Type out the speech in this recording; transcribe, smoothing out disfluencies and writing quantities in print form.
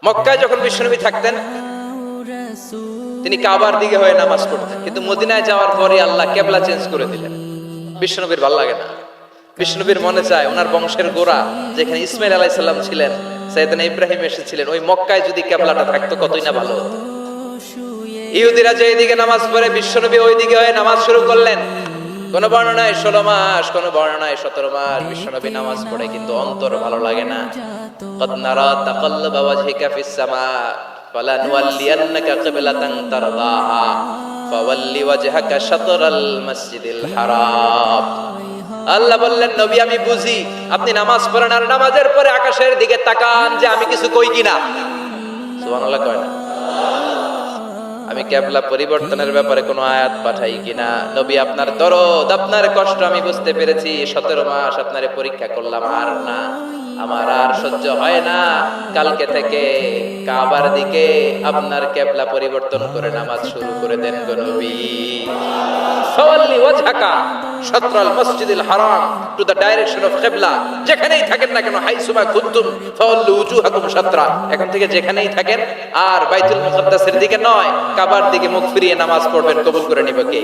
মক্কায় যখন বিশ্বনবী থাকতেন তিনি কাবার দিকে হয়ে নামাজ পড়তেন, কিন্তু মদিনায় যাওয়ার পরে আল্লাহ কেবলা চেঞ্জ করে দিলেন। বিশ্বনবীর ভালো লাগে না, বিশ্বনবীর মনে চায় ওনার বংশের গোড়া যেখানে ইসমাইল আলাইহিস সালাম ছিলেন, সাইয়েদনা ইব্রাহিম এসেছিলেন, ওই মক্কায় যদি কেবলাটা থাকতো কতই না ভালো হতো। ইহুদিরা যে দিকে নামাজ পড়ে বিশ্বনবী ওই দিকে হয়ে নামাজ শুরু করলেন। কোন বর্ণনায় 16 মাস, কোন বর্ণনায় 17 মাস বিশ্বনবী নামাজ পড়ে, কিন্তু অন্তর ভালো লাগে না। কদ নারা তাকাল্লুবা ওয়াজহিকা ফিস সামা ফালানুওয়াল্লিয়ান্নাকা কিবলাতান তারদাহা ফাওয়াল্লি ওয়াজহাকা শাতরাল মাসজিদিল হারাম। আল্লাহ বললেন, নবী আমি বুঝি আপনি নামাজ পড়েন আর নামাজের পরে আকাশের দিকে তাকান যে আমি কিছু কই কিনা। সুবহানাল্লাহ কয় না? আমি কেবলা পরিবর্তনের ব্যাপারে কোনো আয়াত পাঠাই কিনা। নবী আপনার দরদ, আপনার কষ্ট আমি বুঝতে পেরেছি। 17 মাস আপনারে পরীক্ষা করলাম, আর না, আমার আর সহ্য হয় না। কালকে থেকে কাবার দিকে আপনার কেবলা পরিবর্তন করে নামাজ শুরু করে দেন গো নবী। ফাওয়াল্লি ওয়াজহাকা শাতরাল মাসজিদিল হারাম, টু দ্য ডাইরেকশন অফ কিবলা। যেখানেই থাকেন না কেন, হাইসুমা কুনতুম ফাওয়াল্লু উজুহাকুম শাতরা, এখন থেকে যেখানেই থাকেন আর বাইতুল মুকাদ্দাসের দিকে নয়, কাবার দিকে মুখ ফিরিয়ে নামাজ পড়বেন। কবুল করে নিবে কে?